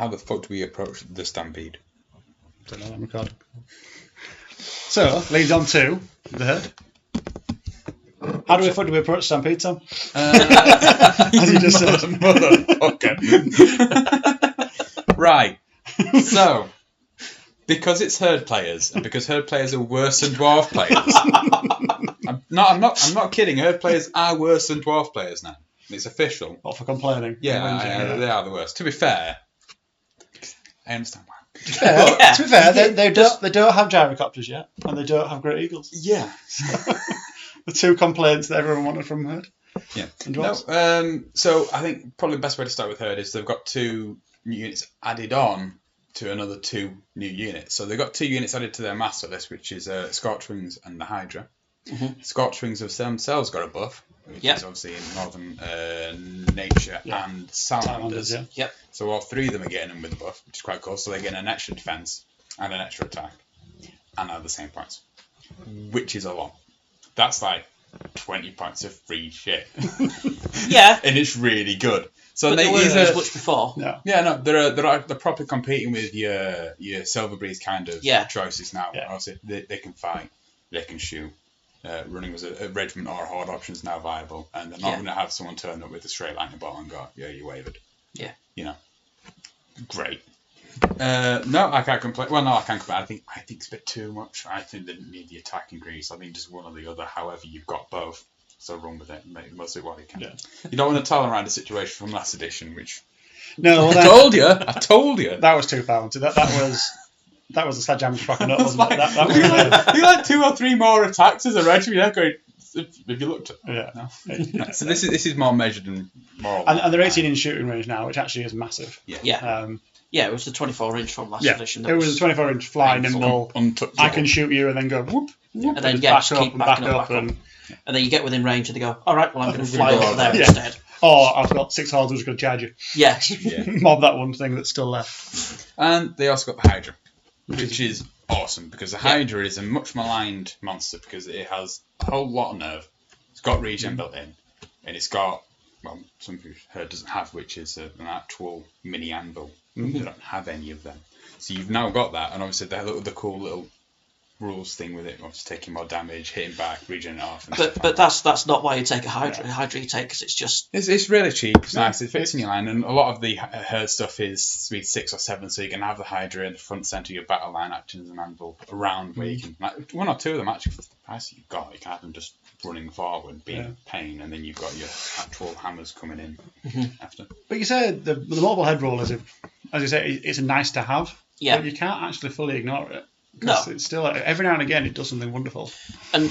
How the fuck do we approach the Stampede? Don't know, I'm recording. So, leads on to the herd. How do we approach Stampede, Tom? As you just said. Motherfucker. Right. So, because it's herd players, and because herd players are worse than dwarf players. I'm not kidding. Herd players are worse than dwarf players now. It's official. What, for complaining? Yeah, they are the worst. To be fair, I understand why. To be fair, they don't have gyrocopters yet, and they don't have great eagles. Yeah. The two complaints that everyone wanted from herd. Yeah. And No, dwarves. so I think probably the best way to start with herd is they've got 2 new units added on to another 2 new units. So they've got 2 units added to their master list, which is Scorchwings and the Hydra. Mm-hmm. Scorchwings have themselves got a buff, which is obviously in Northern Nature and Salamanders. Yep. So all 3 of them are getting them with a buff, which is quite cool. So they're getting an extra defense and an extra attack, and at the same points, which is a lot. That's like 20 points of free shit. Yeah. And it's really good. So but they weren't as much before. No. Yeah, no, they're probably competing with your Silver Breeze kind of choices now. Yeah. Obviously, they can fight, they can shoot. Running as a regiment or a horde option is now viable, and they're not going to have someone turn up with a straight lightning bolt and go, "Yeah, you wavered." Yeah. You know, great. No, I can't complain. Well, no, I can't complain. I think it's a bit too much. I think they didn't need the attack increase. I think just one or the other. However, you've got both, so run with it and make the most of it while you can. Yeah. You don't want to tell around a situation from last edition, which No, well, I told you. That was too talented. That was a sledgehammer fucking up, wasn't it? That was, you like 2 or 3 more attacks as a regiment. You're going, have you looked at yeah. No. So this is more measured and more. And they're 18 in shooting range now, which actually is massive. Yeah. Yeah, it was the 24-inch from last edition. It was a 24-inch fly nimble. I can shoot you and then go whoop. And then just keep backing up. And then you get within range and they go, all right, well, I'm going to fly over there instead. Or I've got 6 hordes who's going to charge you. Yeah. Mob that one thing that's still left. And they also got the Hydra, which is awesome because the Hydra is a much maligned monster because it has a whole lot of nerve. It's got regen built in, and it's got, well, something you've heard doesn't have, which is an actual mini anvil. They don't have any of them. So you've now got that, and obviously the cool little rules thing with it, obviously taking more damage, hitting back, regen it off. And but that's not why you take a Hydra. Hydra you take because it's just... It's really cheap, it's nice, it fits in your line, and a lot of the herd stuff is speed 6 or 7, so you can have the Hydra in the front centre of your battle line acting as an anvil around where you can, like, 1 or 2 of them actually, for the price that you've got, you can have them just running forward, being a pain, and then you've got your actual hammers coming in after. But you said the mobile head roll is, as you say, it's a nice to have, but you can't actually fully ignore it. No. It's still, every now and again, it does something wonderful. And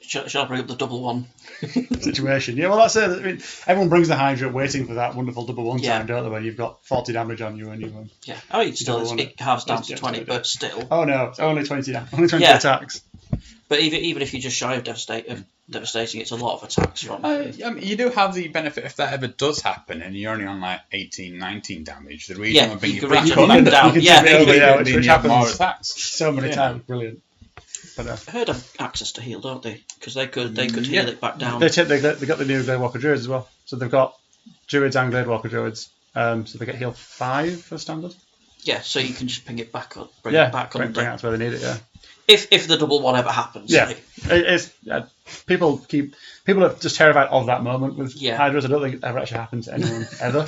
shall I bring up the double one? Situation. Yeah, well, that's it. I mean, everyone brings the Hydra waiting for that wonderful double one time, don't they, when you've got 40 damage on you and you... Yeah. Oh, it halves down to 20, but still. Oh, no, it's only 20 attacks. But even if you're just shy of devastating, it's a lot of attacks from. I mean, you do have the benefit if that ever does happen and you're only on like 18, 19 damage. The reason will bring you back down. Which happens more attacks. So many times, brilliant. But I heard have access to heal, don't they? Because they could heal it back down. They got the new Glade Walker Druids as well, so they've got Druids and Glade Walker Druids. So they get heal 5 for standard. Yeah, so you can just ping it back up, bring it back under. Bring it out to where they need it. Yeah. If the double one ever happens. Yeah, it's people are just terrified of that moment with Hydras. I don't think it ever actually happened to anyone ever.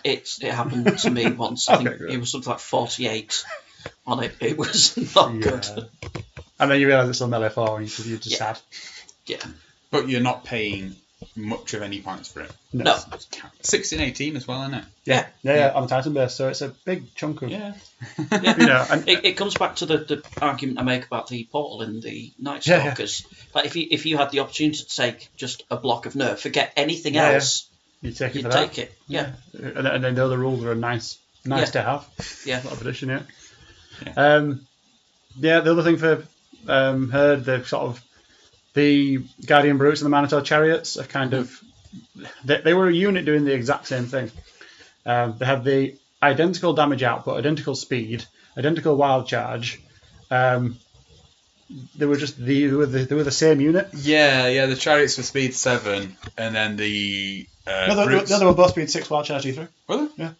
It happened to me once. I think it was something like 48 on it. It was not good. And then you realise it's on melee 4 and you're just sad. Yeah. But you're not paying much of any points for it. No. 16, 18 as well, isn't it? Yeah, on the Titan base, so it's a big chunk of... Yeah. And it comes back to the argument I make about the portal in the Night Stalkers. Like if you had the opportunity to take just a block of nerf, forget anything else, you'd take it. Yeah. And they know the rules are nice to have. Yeah. A lot of addition, the other thing for Herd, they've sort of... The Guardian Brutes and the Minotaur Chariots are kind of... They were a unit doing the exact same thing. They have the identical damage output, identical speed, identical wild charge. They were just they were the same unit. Yeah. The Chariots were speed 7, and then the the other were both speed 6, wild charge E3. Were they? Yeah.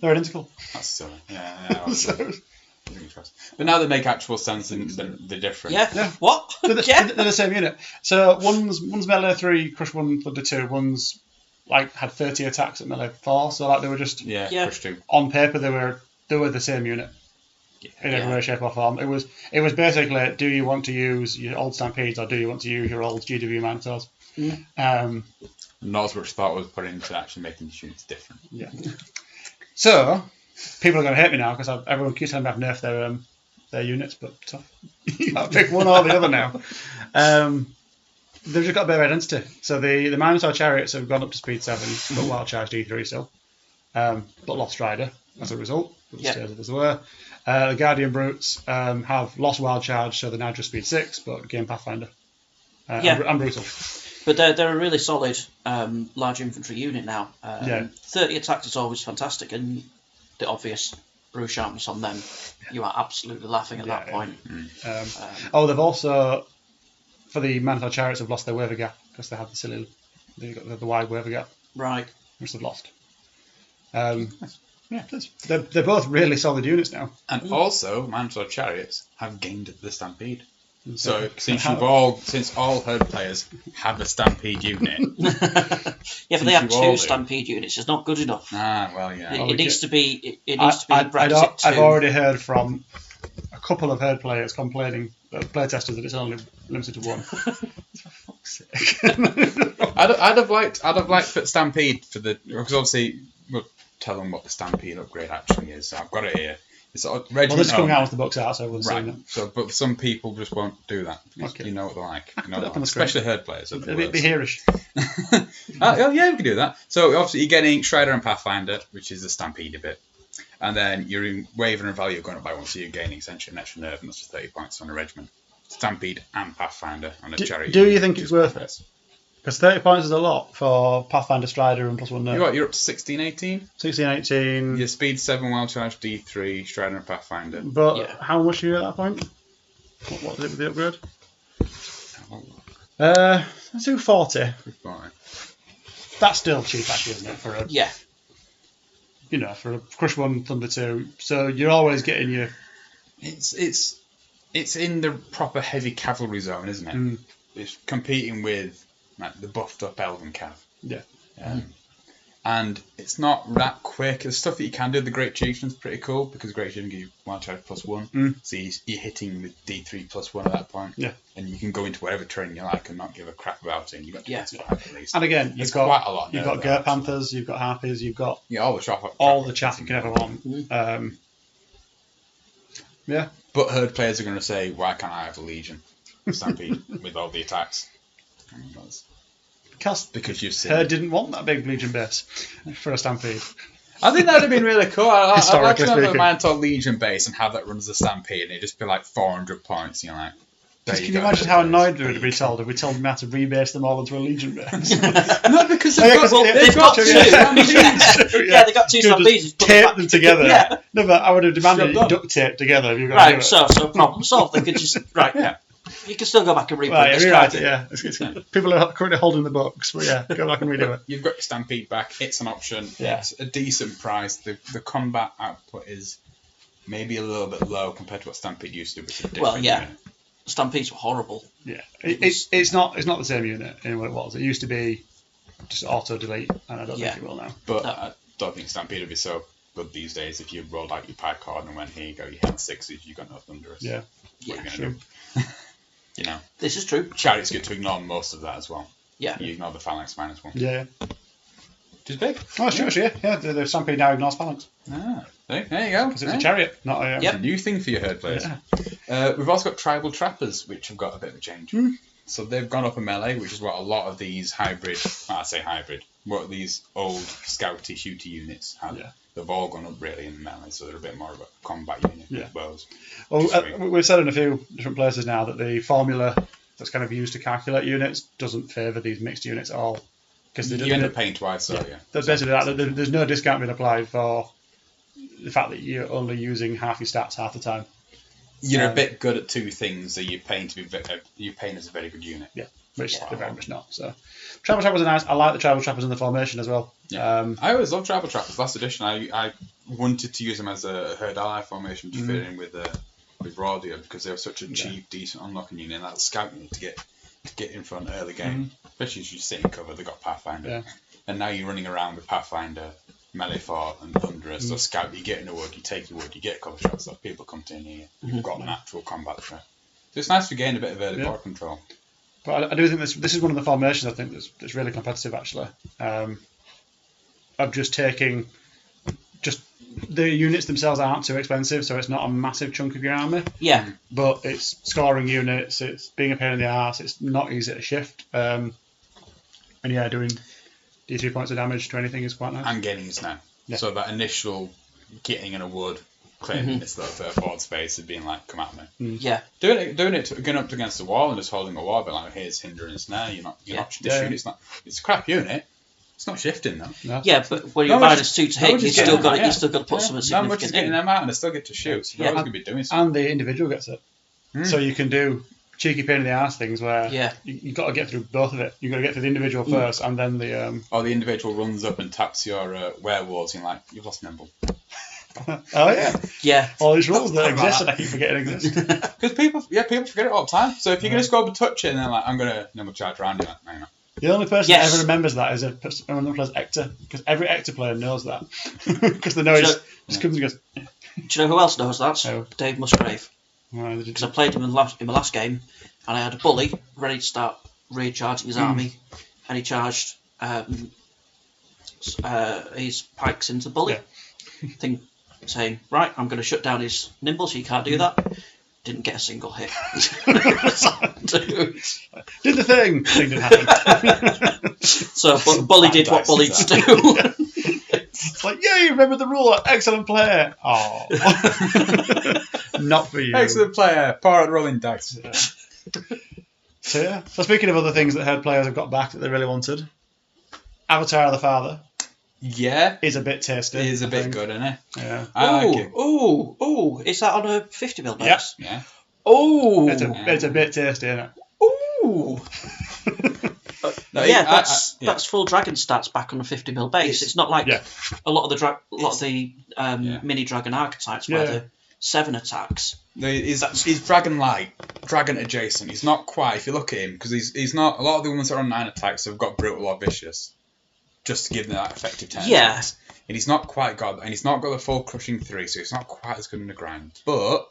They're identical. That's silly. Yeah. But now they make actual sense and they're different. Yeah. What? They're the same unit. So one's melee 3, crush 1, thunder 2. One's like had 30 attacks at melee 4. So like they were just crush 2. On paper they were the same unit in every way, shape or form. It was basically, do you want to use your old Stampedes or do you want to use your old GW Minotaurs? Not as much thought was put into actually making the units different. Yeah. So people are going to hate me now because everyone keeps telling me I've nerfed their units, but tough. You got to pick one or the other now. They've just got a bit of identity. So the Minotaur Chariots have gone up to speed 7, but wild charge D3 still. But lost Rider as a result. Stayed as they were. The Guardian Brutes have lost wild charge, so they're now just speed 6, but gain Pathfinder. And brutal. But they're a really solid large infantry unit now. 30 attacks is always fantastic, and the obvious brew sharpness on them, you are absolutely laughing at that point. They've also, for the Minotaur Chariots, have lost their waiver gap because they have the wide waiver gap. Right. Which they've lost. They're both really solid units now. And also, Minotaur Chariots have gained the Stampede. So since all herd players have a Stampede unit, but they have 2 Stampede units. It's not good enough. It needs to be. It needs to be. I've already heard from a couple of herd players complaining, playtesters, that it's only limited to 1. For fuck's sake! I'd have liked for Stampede because obviously we'll tell them what the Stampede upgrade actually is. So I've got it here. It's regiment. This is coming out with the book's out, so everyone's seen it. So, but some people just won't do that. You know what they're like. Especially herd players. It'll be hereish. Yeah, we can do that. So obviously you're getting Strider and Pathfinder, which is the Stampede bit, and then you're in Waver and Value going up by 1, so you're gaining essentially an extra nerve, and that's just 30 points on a regiment. Stampede and Pathfinder on a chariot. Do you think it's worth it? Because 30 points is a lot for Pathfinder, Strider, and +1 nerve. You're up to 16, 18? 16, 18. Your speed 7, wild charge D3, Strider and Pathfinder. But how much are you at that point? What is it with the upgrade? Let's do 40. That's still cheap, actually, isn't it? For a Crush 1, Thunder 2. So you're always getting your... It's in the proper heavy cavalry zone, isn't it? It's competing with the buffed up Elven Cav. Yeah. And it's not that quick. The stuff that you can do, the Great Chieftain's pretty cool because Great Chieftain gives you wild charge +1. So you're hitting with D3 +1 at that point. Yeah. And you can go into whatever terrain you like and not give a crap about it. And you've got at least. And again, you've got quite a lot. You've got Gert Panthers, you've got Harpies, you've got all the chaff you can ever want. But herd players are going to say, why can't I have a Legion Stampede with all the attacks? Because you've seen Herd didn't want that big Legion base for a Stampede. I think that would have been really cool. I'd like to have a Minotaur Legion base and have that run as a Stampede and it'd just be like 400 points. You're like, can you imagine how annoyed we would be told if we told them how to rebase them all into a Legion base? No, because they've got 2. They've got 2 Stampedes. Tape them together. No, but I would have demanded you duct tape together if you're going to do it. So problem solved. They could just You can still go back and reprint this. Rewrite it, People are currently holding the books, but go back and redo it. You've got your Stampede back. It's an option. Yeah. It's a decent price. The combat output is maybe a little bit low compared to what Stampede used to, which is different. Stampedes were horrible. Yeah, it's not the same unit in what it was. It used to be just auto delete, and I don't think it will now. But I don't think Stampede would be so good these days. If you rolled out your pie card and went, here you go, you had 6s, you got no Thunderous. Yeah, what are you going to do? This is true. Chariots get to ignore most of that as well. Yeah, you ignore the phalanx -1. Yeah. Which is big. Oh, it's true, actually. Yeah, the Stampede now ignores phalanx. There you go. Because it's a chariot, not a... It's a new thing for your herd players. Yeah. We've also got tribal trappers, which have got a bit of a change. So they've gone up a melee, which is what a lot of these what these old scouty, shooty units have. Yeah. They've all gone up really in melee, so they're a bit more of a combat unit with bows. Well, we've said in a few different places now that the formula that's kind of used to calculate units doesn't favour these mixed units at all. Because you end up paying twice, basically there's no discount being applied for the fact that you're only using half your stats half the time. You're a bit good at 2 things, so you're paying as a very good unit. Yeah. which they're very much not. So tribal trappers are nice. I like the tribal trappers in the formation as well. Yeah. I always loved tribal trappers. Last edition, I wanted to use them as a herd ally formation to fit in with Rordia because they were such a cheap, decent unlocking unit. And that's scout unit to get in front early game, especially as you sit in cover. They got Pathfinder, and now you're running around with Pathfinder, Melee Fort, and Thunderous. So scout, you get in a wood, you take your wood, you get cover shots. So people come to in here, you've got an actual combat threat. So it's nice to gain a bit of early board control. But I do think this is one of the formations I think that's really competitive actually. Of just taking the units themselves aren't too expensive, so it's not a massive chunk of your army. Yeah. But it's scoring units, it's being a pain in the arse, it's not easy to shift. And doing D3 points of damage to anything is quite nice. And gaining is now. Yeah. So that initial getting in a wood, claiming it's that forward space of being like, come at me. Yeah. Doing it going up against the wall and just holding a wall, but like, here's hindrance now. You're not shifting. It's a crap unit. It's not shifting though. No. Yeah, but when you're -2 to hit, you still got to put something significant in. Not much is getting them out, and they still get to shoot. So you're always going to be doing something. And the individual gets it. So you can do cheeky pain in the arse things where you've got to get through both of it. You've got to get through the individual first, and then the. Or the individual runs up and taps your werewolves, and you're like, you've lost Nimble. Oh yeah. Yeah. All these rules that exist that I keep forgetting exist. Because people forget it all the time. So if you're going to go up and touch it, and then like, I'm going to Nimble charge around you, like, no, you're not. The only person that ever remembers that is someone who plays Ector, because every Ector player knows that. Because they know he just comes and goes. Do you know who else knows that? Oh. Dave Musgrave. Because I played him in my last game, and I had a bully ready to start recharging his army, and he charged his pikes into the bully. Yeah. Saying, right, I'm going to shut down his nimble, so you can't do that. Didn't get a single hit. Did the thing. Thing didn't happen. So bully did what bullies do. It's like, you remember the rule. Excellent player. Oh, not for you. Excellent player. Power at rolling dice. So speaking of other things that herd players have got back that they really wanted, Avatar of the Father. Yeah, is a bit tasty. It is a bit good, isn't it? Yeah. I like it. Ooh! Is that on a 50mm base? Yeah. Oh, it's a bit tasty, isn't it? Ooh. That's full dragon stats back on a 50mm base. It's not like a lot of the mini dragon archetypes where they're 7 attacks. He's dragon light, dragon adjacent. He's not quite. If you look at him, because he's not. A lot of the ones that are on 9 attacks have got brutal or vicious. Just to give them that effective 10 attacks. And he's not quite got, and he's not got the full crushing 3, so it's not quite as good in the grind. But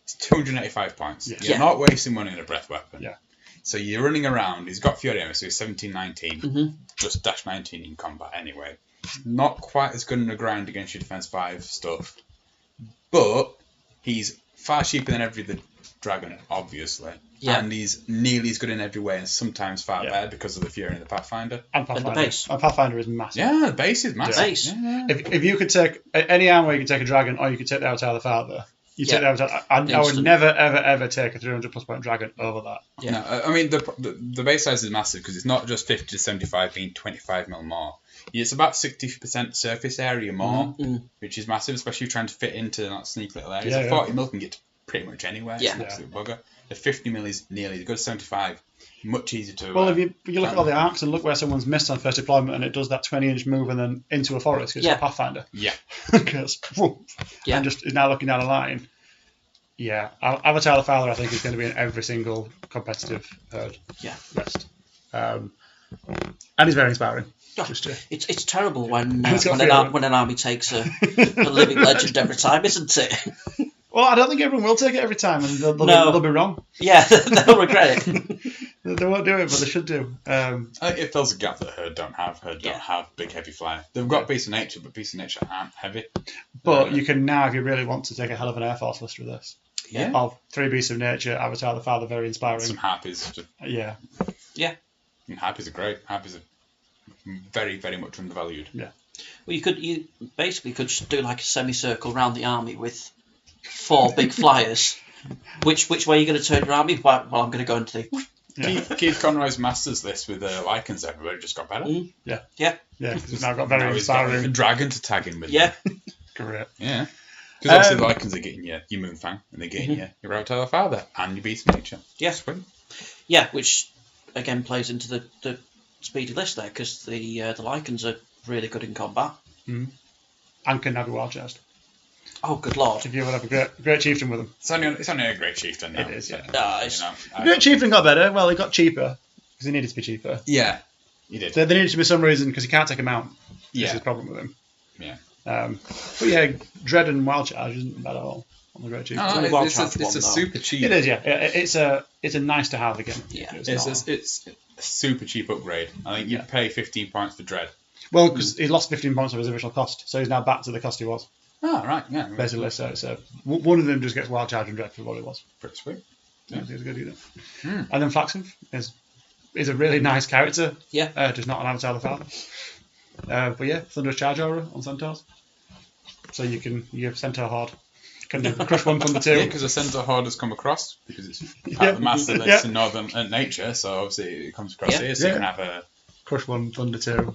it's 285 points. Yeah. You're not wasting money on a breath weapon. Yeah. So you're running around. He's got Fury Armor, so he's 17-19. Just dash 19 in combat anyway. Not quite as good in the grind against your defense 5 stuff. But he's far cheaper than every other dragon, obviously. Yeah. And he's nearly as good in every way, and sometimes far better because of the Fury and the Pathfinder. And Pathfinder. And the base. And Pathfinder is massive. Yeah, the base is massive. Base. Yeah. If you could take any armor, you could take a dragon, or you could take the Avatar of the Father. You take the Avatar. I would never, ever, ever take a 300+ point dragon over that. Yeah. No, I mean the base size is massive because it's not just 50 to 75 being 25mm more. It's about 60% surface area more, which is massive, especially if you're trying to fit into that sneaky little area. So 40mm can get to pretty much anywhere. It's an absolute bugger. The 50mm is nearly as good as 75. Much easier to. Well, if you look at all the arcs and look where someone's missed on first deployment, and it does that 20-inch move and then into a forest, because it's a Pathfinder. Yeah. Because and just is now looking down the line. Yeah, Avatar of the Father, I think, is going to be in every single competitive herd. Yeah. List. And he's very inspiring. It's terrible when an army takes a living legend every time, isn't it? Well, I don't think everyone will take it every time, and they'll be wrong. Yeah, they'll regret it. They won't do it, but they should do. I think if there's a gap that Herd don't have, don't have big heavy flyer. They've got Beast of Nature, but Beast of Nature aren't heavy. But you can now, if you really want to, take a hell of an Air Force list with this. Yeah. Of 3 Beasts of Nature, Avatar of the Father, very inspiring. Some Harpies. Yeah. And Harpies are great. Harpies are very, very much undervalued. Yeah. Well, you basically could just do like a semicircle around the army with 4 big flyers. Which way are you going to turn your army? Well, I'm going to go into the... Keith Conroy's Masters list with Lycans everywhere just got better. Yeah. He's now got very inspiring. A dragon to tag in with. Yeah. Correct. Yeah. Because obviously the Lycans are getting your Moonfang, and they're getting your Avatar of the Father, and your Beast of Nature. Yeah. Sweet. Yeah, which again plays into the speedy list there, because the Lycans are really good in combat. And can have a wild chest. Oh, good lord. If you would have a great chieftain with them. It's only a great chieftain now. It is, yeah. It's- Chieftain got better. Well, he got cheaper because he needed to be cheaper. Yeah, he did. There needed to be some reason because he can't take him out. Yeah. That's his problem with him. Yeah. But yeah, Dread and Wild Charge isn't bad at all on the Great Chieftain. only Wild it's Charge one, a though. super cheap. It is, yeah. It's a nice to have again. Yeah. It's It's a super cheap upgrade. I think you'd pay 15 points for Dread. well, because he lost 15 points of his original cost, so he's now back to the cost he was. Oh, right, yeah. Basically, so one of them just gets Wild Charge and Dread for what it was. Pretty sweet. Yeah. It's a good unit. And then Flaxen is a really nice character. Yeah. Just not an Avatar of the Father. But yeah, Thunderous Charge Aura on Centaurs. So you have Centaur Horde. Can do Crush 1, Thunder 2. Yeah, because the Centaur Horde has come across, because it's part of the master list in Northern Nature, so obviously it comes across here, so you can have a Crush 1, Thunder 2.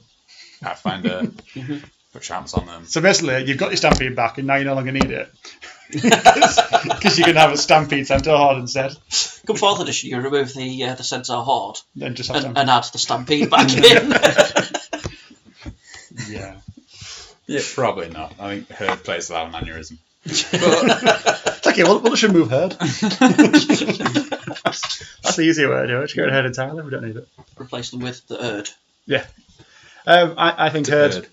Pathfinder, put champs on them. So basically, you've got your Stampede back, and now you no longer need it. Because you can have a Stampede Centaur Horde instead. Come 4th edition, you remove the Centaur Horde Then just have and add the Stampede back in. Yeah. Yeah, probably not. I think Herd plays a lot of mannerism. It's okay, we'll just remove Herd. That's the easier way to do it. Just get rid of Herd entirely, we don't need it. Replace them with the Erd. Yeah. I think Herd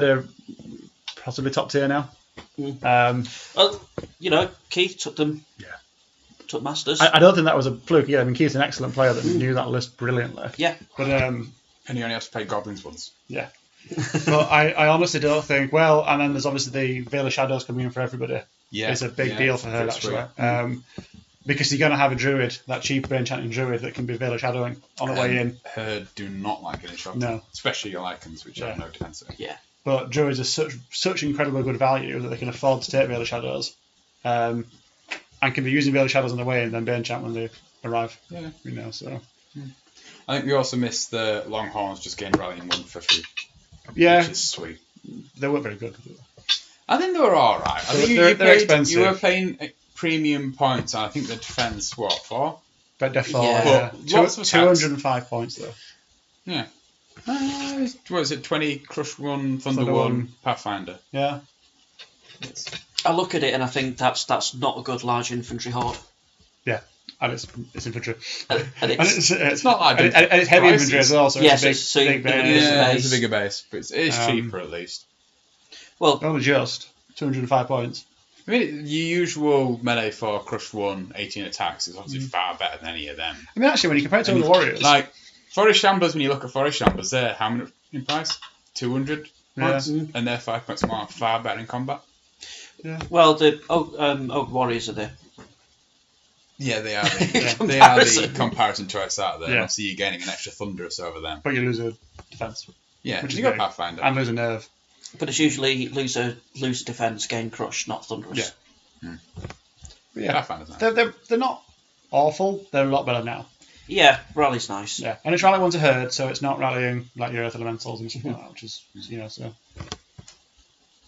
are possibly top tier now. Well, Keith took them. Yeah. Took Masters. I don't think that was a fluke either. I mean, Keith's an excellent player that knew that list brilliantly. Yeah. But And he only has to play Goblins once. yeah. But I honestly don't think. Well, and then there's obviously the Veil of Shadows coming in for everybody. Yeah, It's a big deal for her, actually. sweet. Because you're going to have a druid, that cheap enchanting druid that can be Veil of Shadowing on the way in. Herd do not like getting shot. No. Especially your Lycans, which have no defense. Yeah. But druids are such incredibly good value that they can afford to take Veil of Shadows. And can be using Veil of Shadows on the way in, and then be enchant when they arrive. Yeah. So. I think we also missed the Longhorns just getting Rallying 1 for free. Yeah. Which is sweet. They weren't very good. I think they were alright. I think they're expensive. You were paying premium points, and I think the defense, what, 4? But they're for Yeah. Lots of 205 points, though. Yeah. What is it, 20 Crush 1, Thunder 1, Pathfinder? Yeah. I look at it and I think that's not a good large infantry horde. Yeah. And it's infantry. And it's not like and it's heavy prices. infantry as well, so Yes, it's a big bigger base. Yeah, base. it's a bigger base, but it's cheaper at least. Well, Only just 205 points. I mean, your usual melee for Crush 1, 18 attacks is obviously far better than any of them. I mean, actually, when you compare it to other warriors, Like, Forest Shamblers, when you look at Forest Shamblers, they're how much in price? 200 points? And they're 5 points more, far better in combat. well, the Oak Warriors are the Yeah, they are the comparison. comparison choice out there. Yeah. And obviously, you're gaining an extra Thunderous over them. but you lose a defense Yeah, Which you is got big. Pathfinder. and lose a nerve. But it's usually lose defense, gain crush, not thunderous. Yeah. But yeah, Pathfinder's nice. they're not awful. They're a lot better now. Yeah, Rally's nice. Yeah, and it's rallying one's a herd, so it's not rallying like your Earth Elementals and stuff like that, which is so.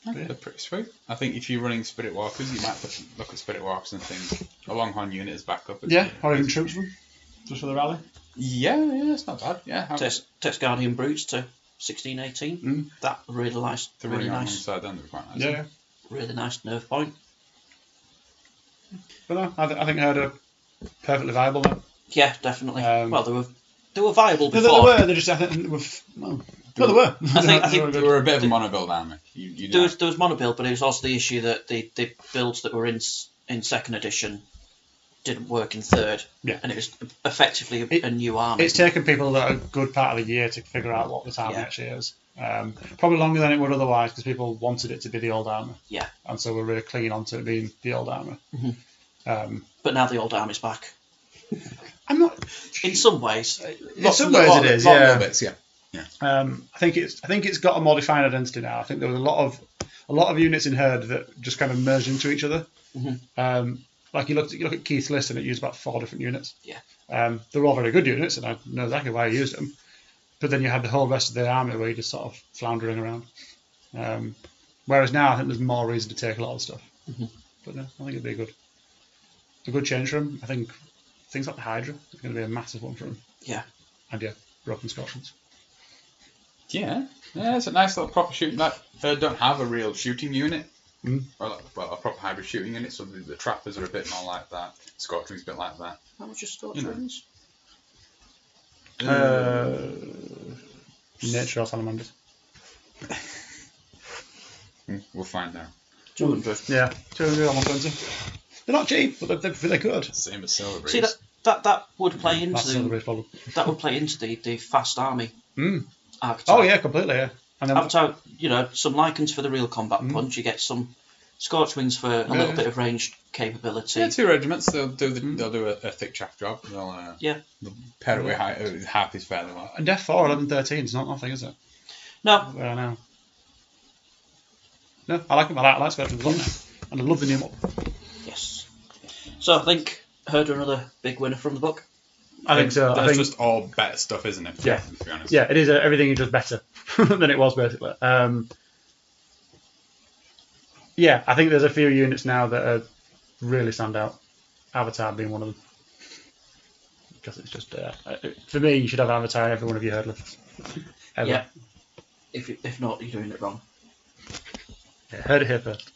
They're pretty sweet. I think if you're running Spirit Walkers, you might look at Spirit Walkers and think a Longhorn unit is back up. Yeah, or even troops them just for the rally. Yeah, it's not bad. Yeah, Text Guardian Brutes to 16, 18. That really nice. the Really running on nice. alongside them would be quite nice. Yeah, Really nice nerve point. but no, I think herd are perfectly viable now. Yeah, definitely. Um, well, they were viable They before. were. They just I think they were. I think They were a bit of a mono-build army. there was mono build, but it was also the issue that the builds that were in second edition didn't work in third. Yeah. And it was effectively a new army. It's taken people a good part of the year to figure out what this army actually is. Probably longer than it would otherwise because people wanted it to be the old army. Yeah. And so we're really clinging on to it being the old army. But now the old army's back. I'm not. In some ways. In some ways it is. Yeah. Bits, yeah. I think it's got a more defined identity now. I think there was a lot of units in Herd that just kind of merged into each other. Like you look at Keith's list and it used about 4 different units. Yeah. They're all very good units, and I know exactly why I used them. But then you had the whole rest of the army where you're just sort of floundering around. Whereas now I think there's more reason to take a lot of stuff. But no, I think it'd be a good change for him. I think things like the Hydra is going to be a massive one for him. Yeah. and yeah, broken scorpions. Yeah, it's a nice little proper shooting. Like, they don't have a real shooting unit. Mm. Well, a proper hybrid shooting unit, so the trappers are a bit more like that. Scorchwing's a bit like that. How much is Scorchwings? Nature or salamanders? We'll find out. 200. Yeah, 200 or 120. They're not cheap, but they're good. Same as Silver See, that would play into That's another base problem. that would play into the fast army archetype. Oh yeah, completely. Yeah. And then Avatar, some Lycans for the real combat punch. You get some Scorchwings for a little bit of ranged capability. Yeah, 2 regiments. They'll do a thick chaff job. They'll pair it with harpies fairly well. and Death 4, 11, 13 is not nothing, is it? No, Where I know. No, I like them. I like Scorchwings on there, and I love the new mob. yes. So I think heard another big winner from the book. I think so. That's just all better stuff, isn't it? Yeah. To be honest. Yeah, it is. Everything is just better than it was basically. Yeah, I think there's a few units now that really stand out. Avatar being one of them. Because it's just for me, you should have Avatar in every one of your herd lists. Ever. Yeah. If not, you're doing it wrong. Yeah, heard it here first.